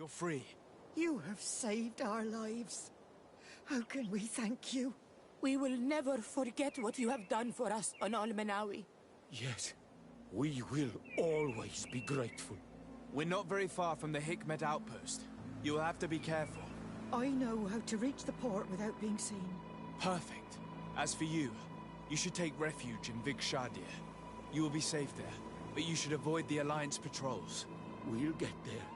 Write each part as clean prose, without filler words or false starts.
You're free. You have saved our lives. How can we thank you? We will never forget what you have done for us on Al-Manawi. Yes, we will always be grateful. We're not very far from the Hikmet outpost. You'll have to be careful. I know how to reach the port without being seen. Perfect. As for you, you should take refuge in Vikshadir. You will be safe there, but you should avoid the Alliance patrols. We'll get there.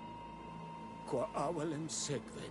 Qua awalen segven.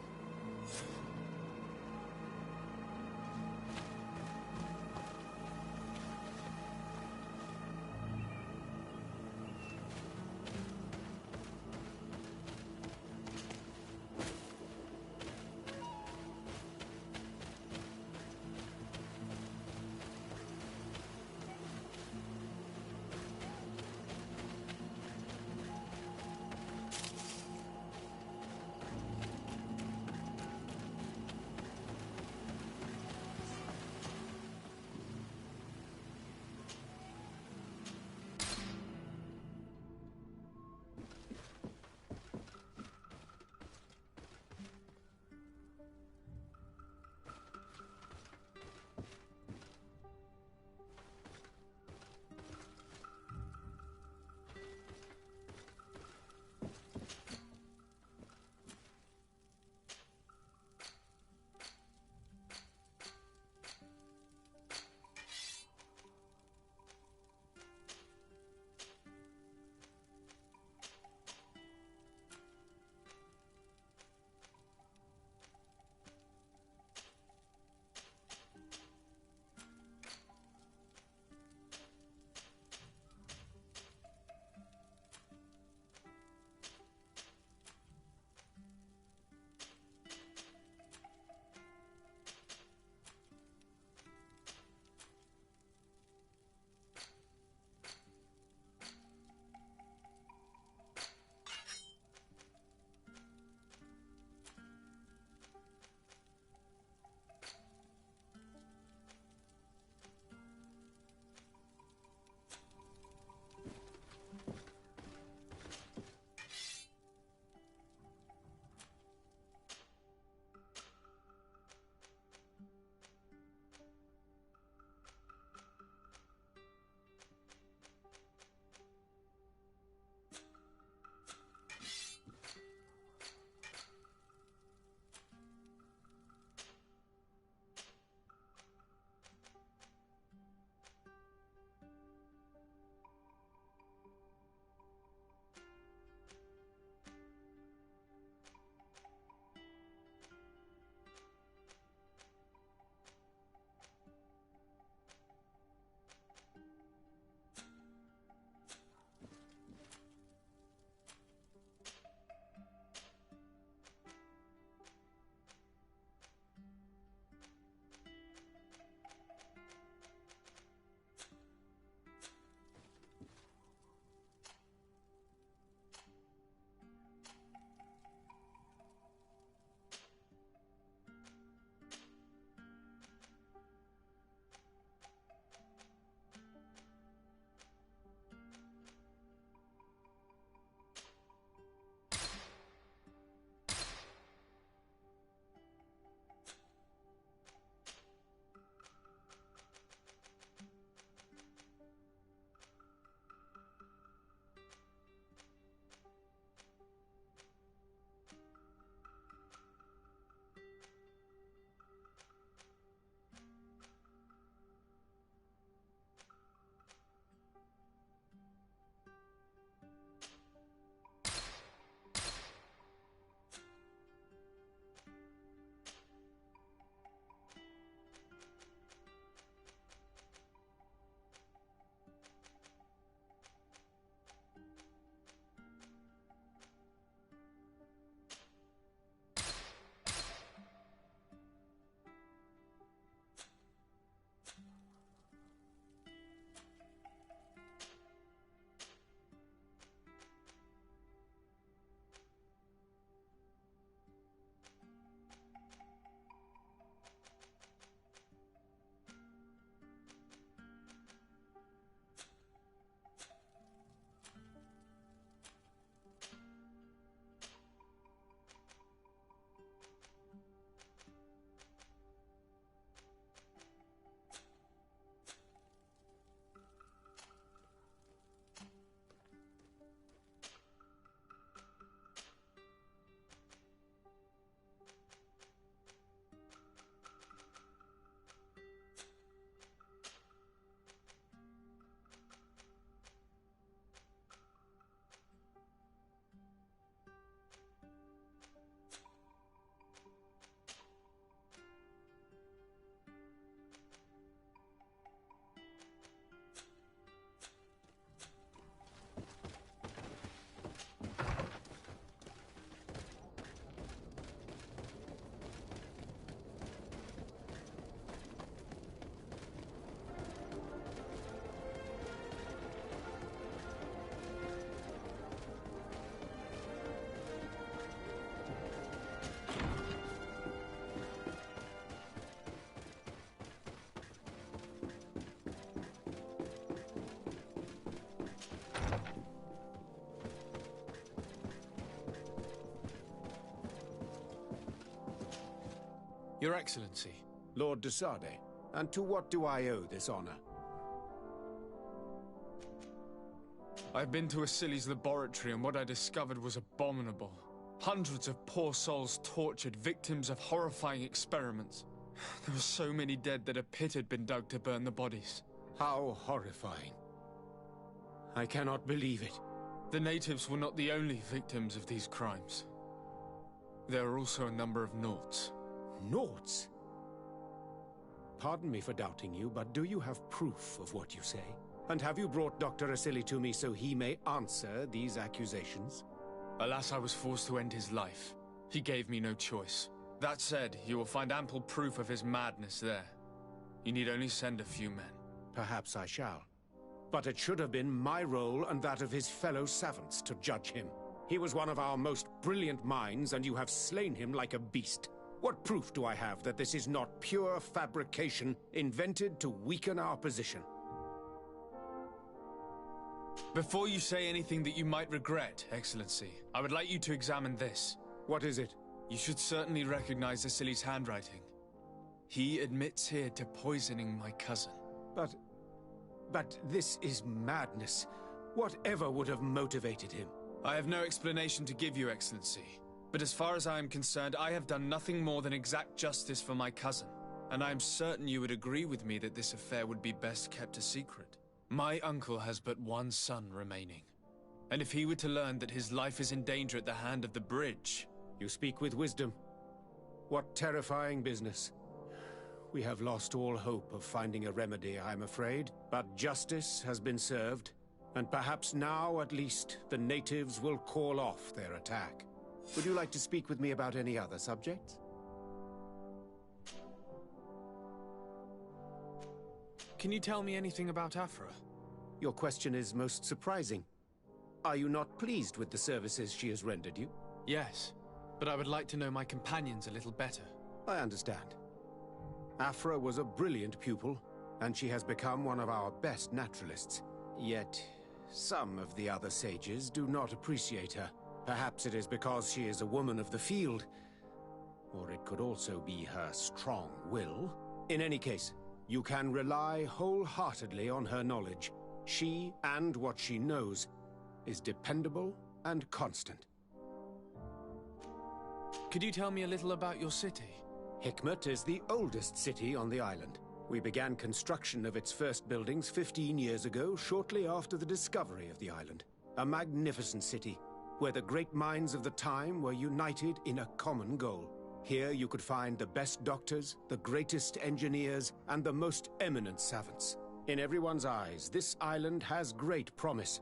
Your Excellency. Lord de Sade, and to what do I owe this honor? I've been to Asili's laboratory, and what I discovered was abominable. Hundreds of poor souls tortured, victims of horrifying experiments. There were so many dead that a pit had been dug to burn the bodies. How horrifying. I cannot believe it. The natives were not the only victims of these crimes. There are also a number of Nauts. Nauts? Pardon me for doubting you, but do you have proof of what you say? And have you brought Dr. Asili to me so he may answer these accusations? Alas, I was forced to end his life. He gave me no choice. That said, you will find ample proof of his madness there. You need only send a few men. Perhaps I shall. But it should have been my role and that of his fellow savants to judge him. He was one of our most brilliant minds, and you have slain him like a beast. What proof do I have that this is not pure fabrication invented to weaken our position? Before you say anything that you might regret, Excellency, I would like you to examine this. What is it? You should certainly recognize Asili's handwriting. He admits here to poisoning my cousin. But this is madness. Whatever would have motivated him? I have no explanation to give you, Excellency. But as far as I am concerned, I have done nothing more than exact justice for my cousin. And I am certain you would agree with me that this affair would be best kept a secret. My uncle has but one son remaining. And if he were to learn that his life is in danger at the hand of the bridge... You speak with wisdom. What terrifying business. We have lost all hope of finding a remedy, I'm afraid. But justice has been served. And perhaps now, at least, the natives will call off their attack. Would you like to speak with me about any other subjects? Can you tell me anything about Afra? Your question is most surprising. Are you not pleased with the services she has rendered you? Yes, but I would like to know my companions a little better. I understand. Afra was a brilliant pupil, and she has become one of our best naturalists. Yet, some of the other sages do not appreciate her. Perhaps it is because she is a woman of the field, or it could also be her strong will. In any case, you can rely wholeheartedly on her knowledge. She, and what she knows, is dependable and constant. Could you tell me a little about your city? Hikmet is the oldest city on the island. We began construction of its first buildings 15 years ago, shortly after the discovery of the island. A magnificent city, where the great minds of the time were united in a common goal. Here you could find the best doctors, the greatest engineers, and the most eminent savants. In everyone's eyes, this island has great promise.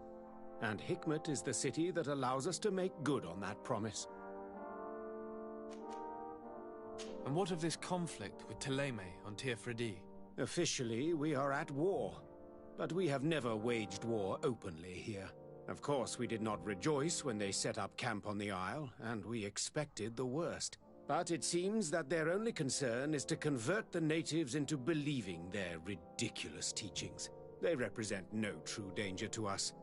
And Hikmet is the city that allows us to make good on that promise. And what of this conflict with Teleme on Tir-Fredi? Officially, we are at war. But we have never waged war openly here. Of course, we did not rejoice when they set up camp on the Isle, and we expected the worst. But it seems that their only concern is to convert the natives into believing their ridiculous teachings. They represent no true danger to us.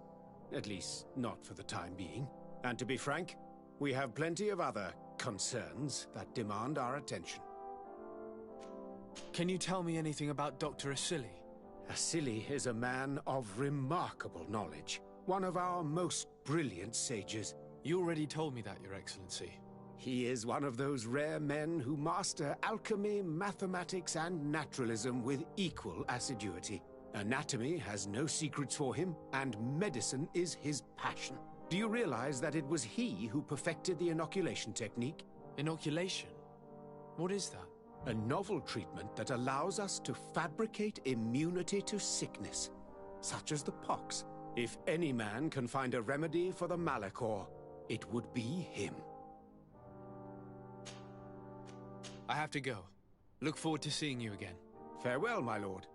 At least, not for the time being. And to be frank, we have plenty of other concerns that demand our attention. Can you tell me anything about Dr. Asili? Asili is a man of remarkable knowledge. One of our most brilliant sages. You already told me that, Your Excellency. He is one of those rare men who master alchemy, mathematics, and naturalism with equal assiduity. Anatomy has no secrets for him, and medicine is his passion. Do you realize that it was he who perfected the inoculation technique? Inoculation? What is that? A novel treatment that allows us to fabricate immunity to sickness, such as the pox. If any man can find a remedy for the Malachor, it would be him. I have to go. Look forward to seeing you again. Farewell, my lord.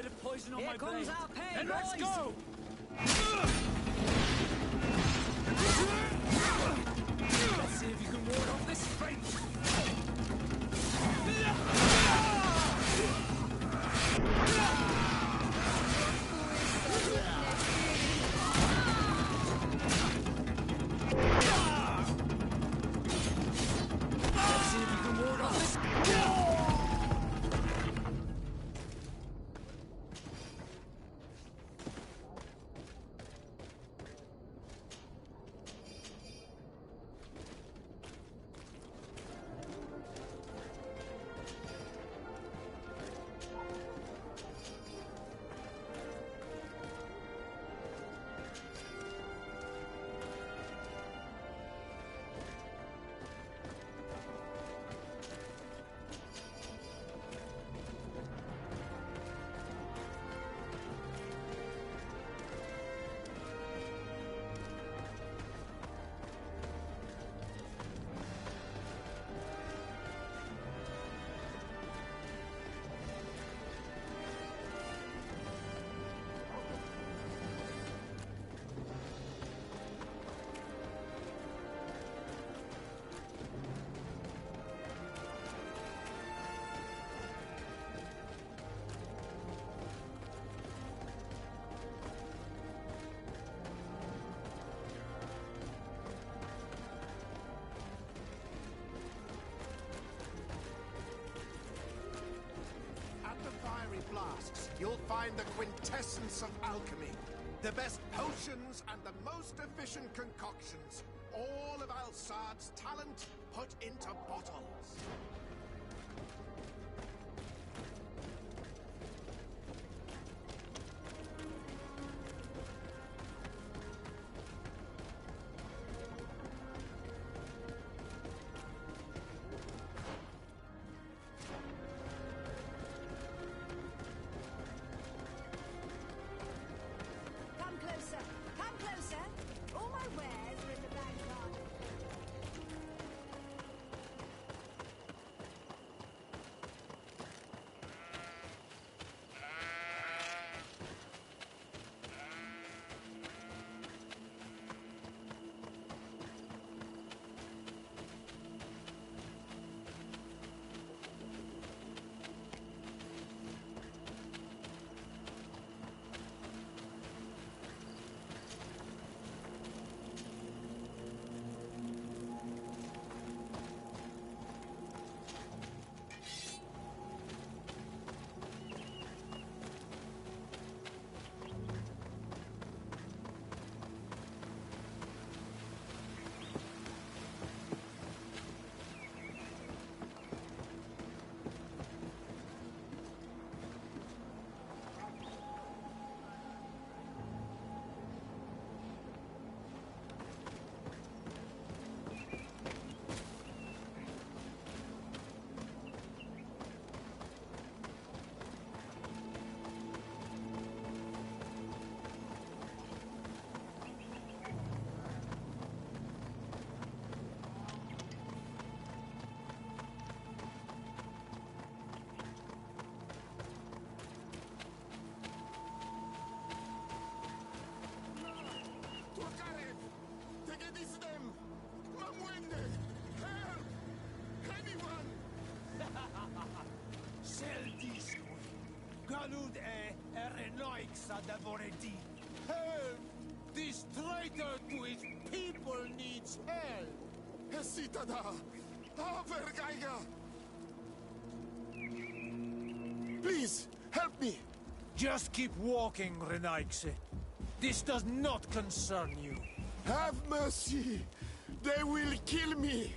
bit of poison on Here my comes blade. our pay, Then let's boys. go! Let's see if you can ward off this fate. Flasks, you'll find the quintessence of alchemy. The best potions and the most efficient concoctions. All of Alsad's talent put into bottles. Come closer. All my wares are in the back garden. Help! This traitor to his people needs help! Hesitada! Vergeiger! Please, help me! Just keep walking, Renaigse. This does not concern you. Have mercy! They will kill me!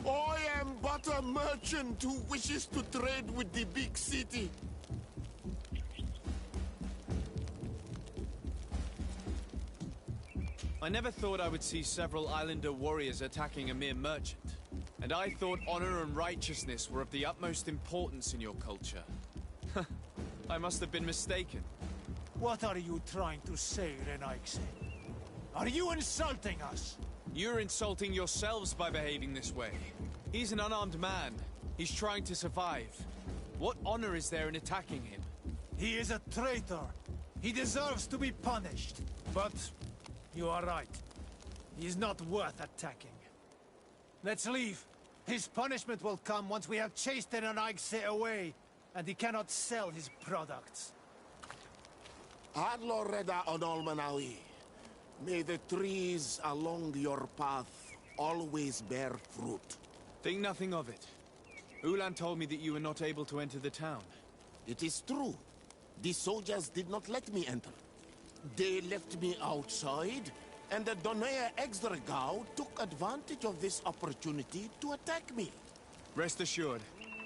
I am but a merchant who wishes to trade with the big city. I never thought I would see several Islander warriors attacking a mere merchant. And I thought honor and righteousness were of the utmost importance in your culture. I must have been mistaken. What are you trying to say, Renaigse? Are you insulting us? You're insulting yourselves by behaving this way. He's an unarmed man. He's trying to survive. What honor is there in attacking him? He is a traitor. He deserves to be punished. But you are right. He is not worth attacking. Let's leave. His punishment will come once we have chased Erenigse away, and he cannot sell his products. Adloreda Onolmanawi. May the trees along your path always bear fruit. Think nothing of it. Ulan told me that you were not able to enter the town. It is true. The soldiers did not let me enter. They left me outside, and the Donea Exdragao took advantage of this opportunity to attack me. Rest assured,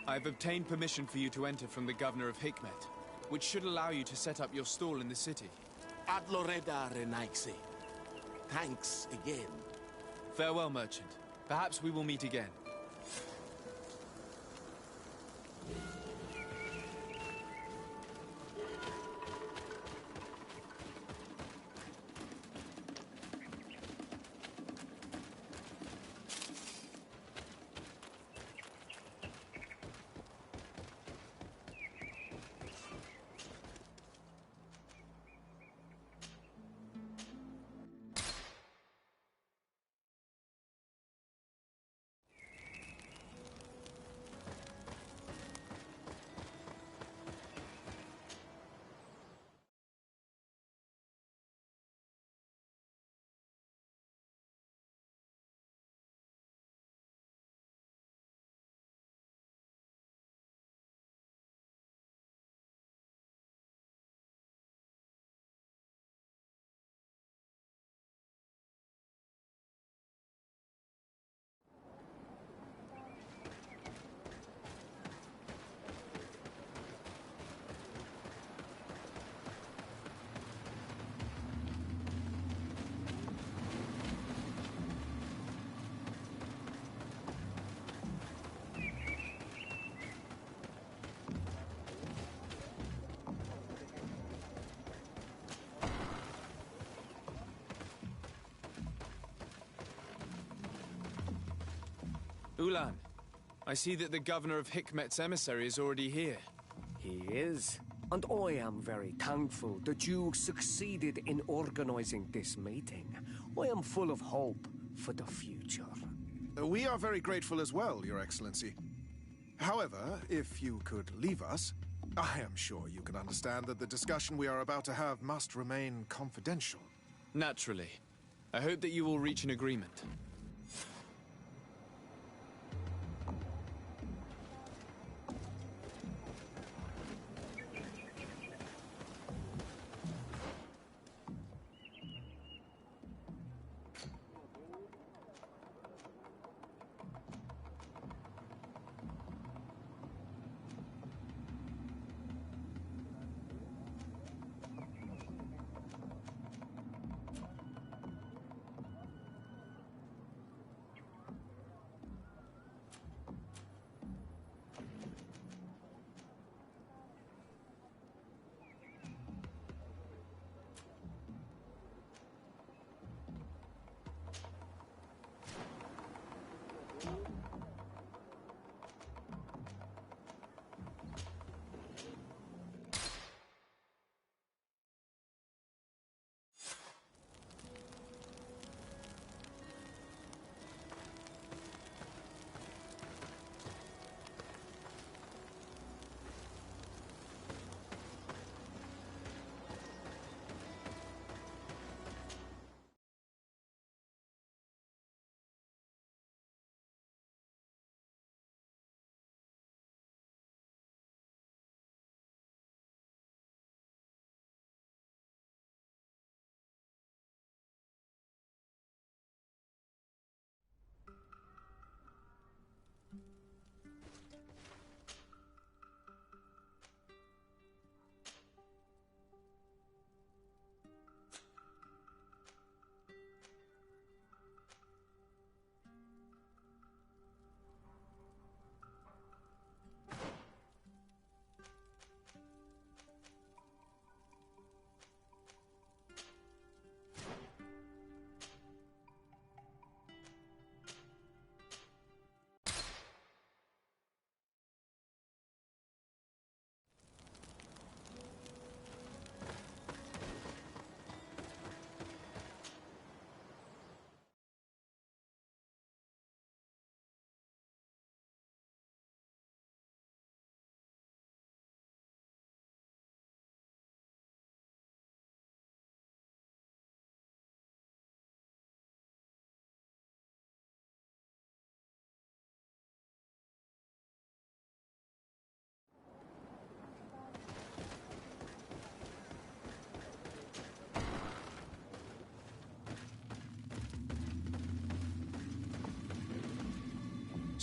I have obtained permission for you to enter from the governor of Hikmet, which should allow you to set up your stall in the city. Adloreda Renaikse. Thanks again. Farewell, merchant. Perhaps we will meet again. Ulan, I see that the governor of Hikmet's emissary is already here. He is. And I am very thankful that you succeeded in organizing this meeting. I am full of hope for the future. We are very grateful as well, Your Excellency. However, if you could leave us, I am sure you can understand that the discussion we are about to have must remain confidential. Naturally. I hope that you will reach an agreement.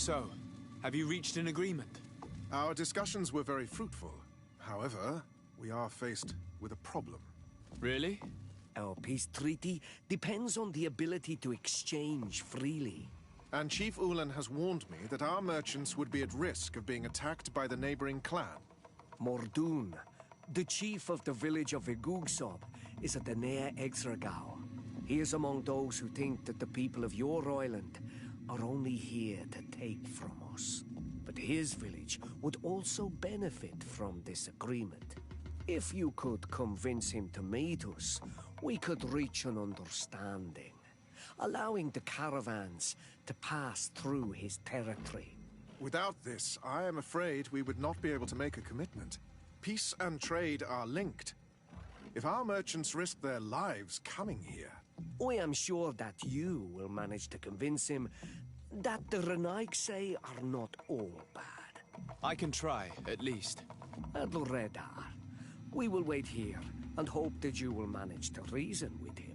So, have you reached an agreement? Our discussions were very fruitful. However, we are faced with a problem. Really? Our peace treaty depends on the ability to exchange freely. And Chief Ulan has warned me that our merchants would be at risk of being attacked by the neighboring clan. Mordoon, the chief of the village of Vigugsob, is at the Nea Exragao. He is among those who think that the people of your island are only here to take from us. But his village would also benefit from this agreement. If you could convince him to meet us, we could reach an understanding, allowing the caravans to pass through his territory. Without this, I am afraid we would not be able to make a commitment. Peace and trade are linked. If our merchants risk their lives coming here... I am sure that you will manage to convince him that the Renaigse are not all bad. I can try, at least. Adloredar, we will wait here and hope that you will manage to reason with him.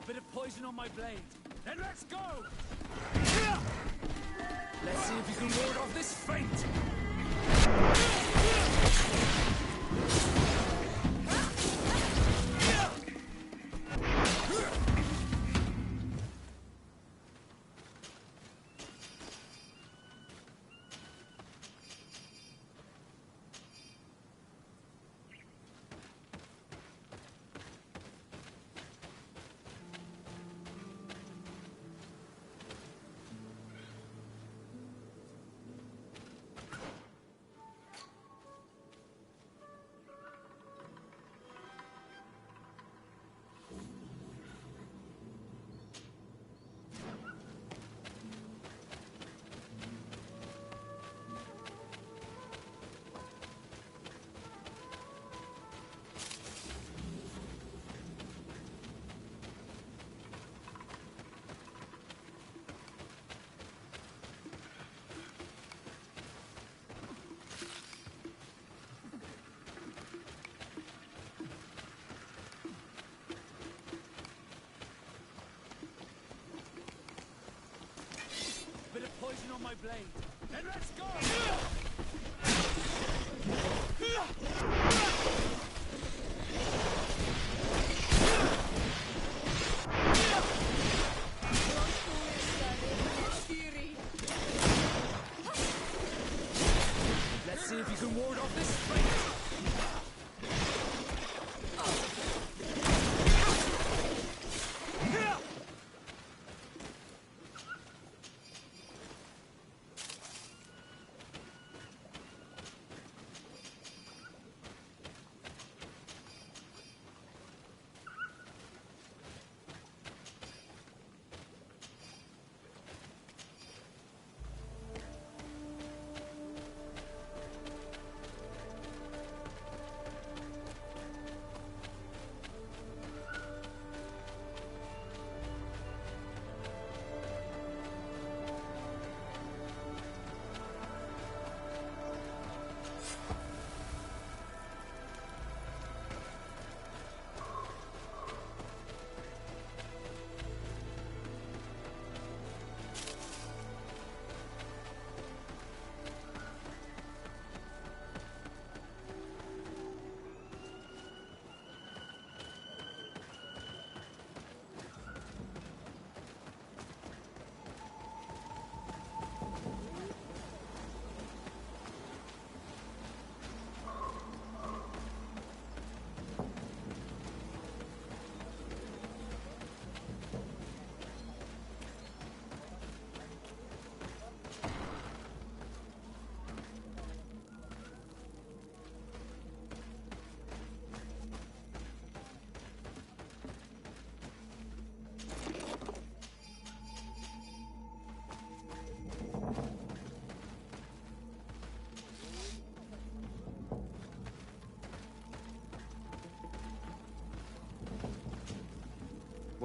Bit of poison on my blade. Then let's go! Let's see if you can ward off this fate! Poison on my blade. Then let's go! Let's see if you can ward off this fate.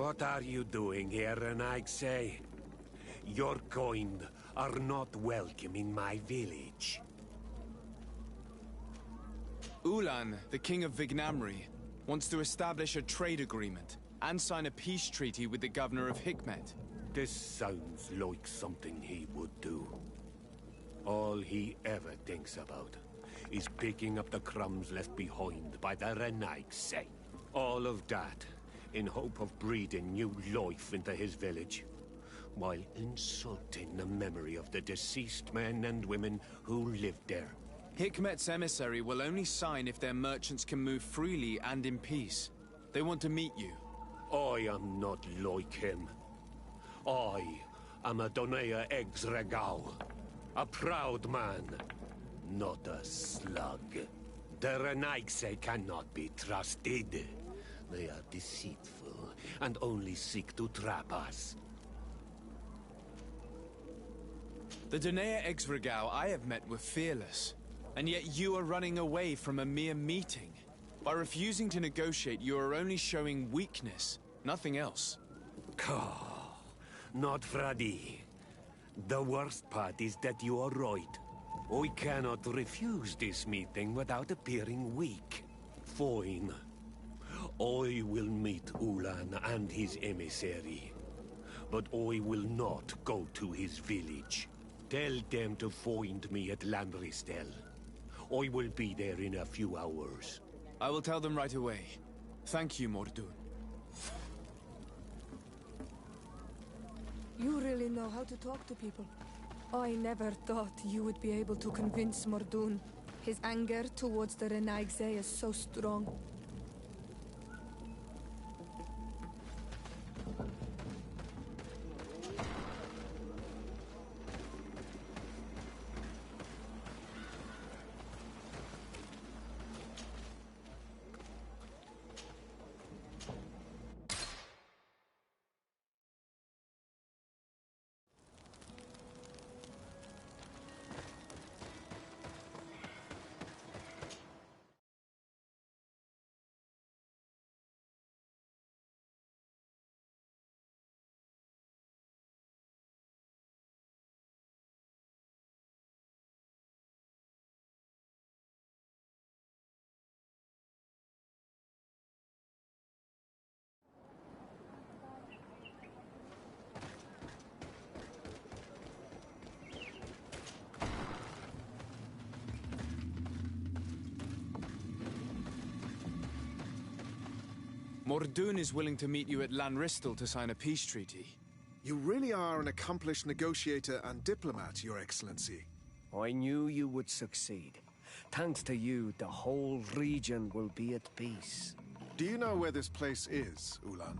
What are you doing here, Renigse? Your kind are not welcome in my village. Ulan, the king of Vignamri, wants to establish a trade agreement and sign a peace treaty with the governor of Hikmet. This sounds like something he would do. All he ever thinks about is picking up the crumbs left behind by the Renigse. All of that in hope of breathing new life into his village, while insulting the memory of the deceased men and women who lived there. Hikmet's emissary will only sign if their merchants can move freely and in peace. They want to meet you. I am not like him. I am a Donea Exregao, a proud man, not a slug. The Renigse cannot be trusted. They are deceitful and only seek to trap us. The Donea Exregao I have met were fearless, and yet you are running away from a mere meeting. By refusing to negotiate, you are only showing weakness, nothing else. Not Freddy. The worst part is that you are right. I cannot refuse this meeting without appearing weak. Fine. I will meet Ulan and his emissary. But I will not go to his village. Tell them to find me at Landristel. I will be there in a few hours. I will tell them right away. Thank you, Mordun. You really know how to talk to people. I never thought you would be able to convince Mordun. His anger towards the Renigse is so strong. Mordun is willing to meet you at Lanristel to sign a peace treaty. You really are an accomplished negotiator and diplomat, Your Excellency. I knew you would succeed. Thanks to you, the whole region will be at peace. Do you know where this place is, Ulan?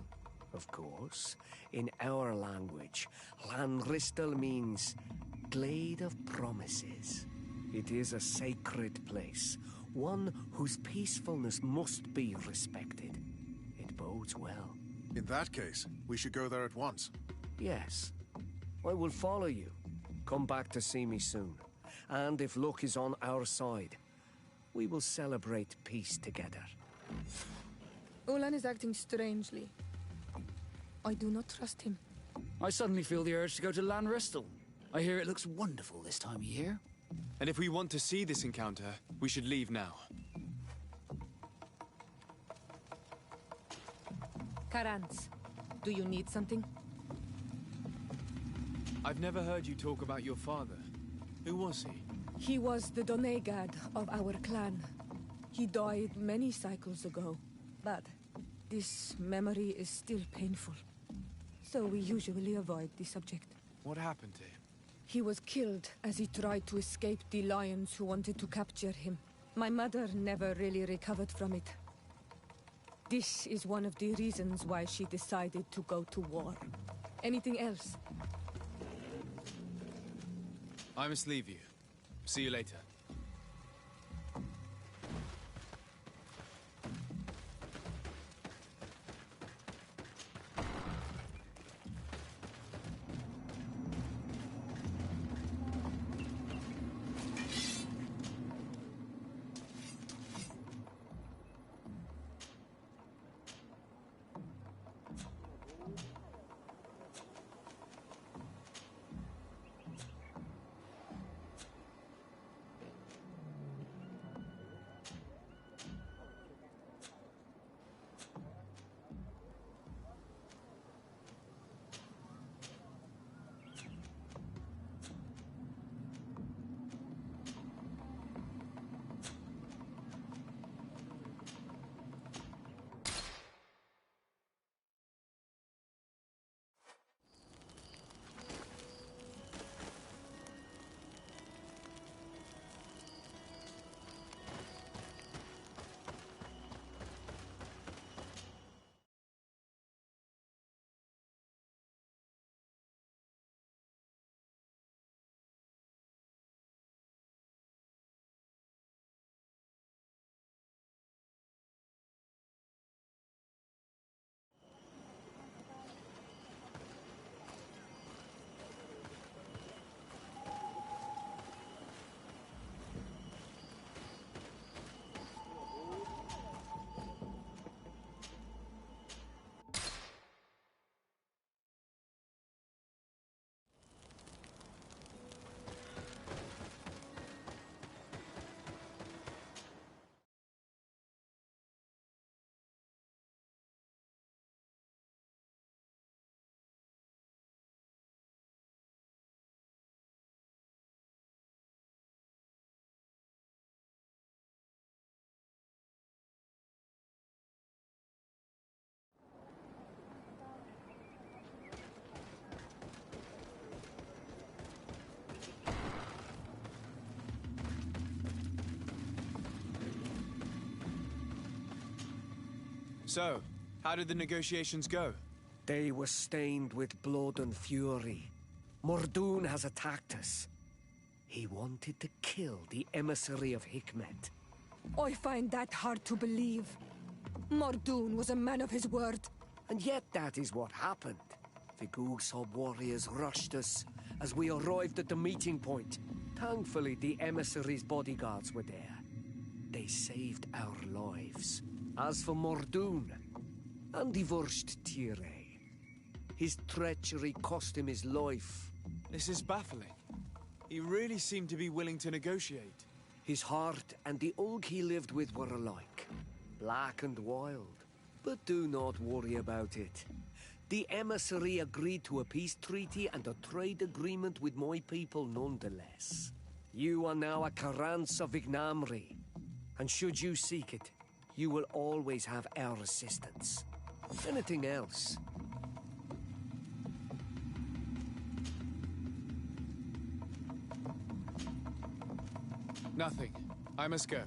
Of course. In our language, Lanristel means Glade of Promises. It is a sacred place, one whose peacefulness must be respected. It bodes well. In that case, we should go there at once. Yes. I will follow you. Come back to see me soon. And if luck is on our side, we will celebrate peace together. Ulan is acting strangely. I do not trust him. I suddenly feel the urge to go to Lanristel. I hear it looks wonderful this time of year. And if we want to see this encounter, we should leave now. Karans, do you need something? I've never heard you talk about your father. Who was he? He was the Donegad of our clan. He died many cycles ago, but this memory is still painful. So we usually avoid the subject. What happened to him? He was killed as he tried to escape the lions who wanted to capture him. My mother never really recovered from it. This is one of the reasons why she decided to go to war. Anything else? I must leave you. See you later. So, how did the negotiations go? They were stained with blood and fury. Mordoon has attacked us. He wanted to kill the emissary of Hikmet. I find that hard to believe. Mordoon was a man of his word. And yet that is what happened. The Gugsob warriors rushed us as we arrived at the meeting point. Thankfully, the emissary's bodyguards were there. They saved our lives. As for Mordoon, and divorced Tire, his treachery cost him his life. This is baffling. He really seemed to be willing to negotiate. His heart and the Ulg he lived with were alike, black and wild. But do not worry about it. The emissary agreed to a peace treaty and a trade agreement with my people nonetheless. You are now a Karans of Ignamri, and should you seek it, you will always have our assistance. Anything else? Nothing. I must go.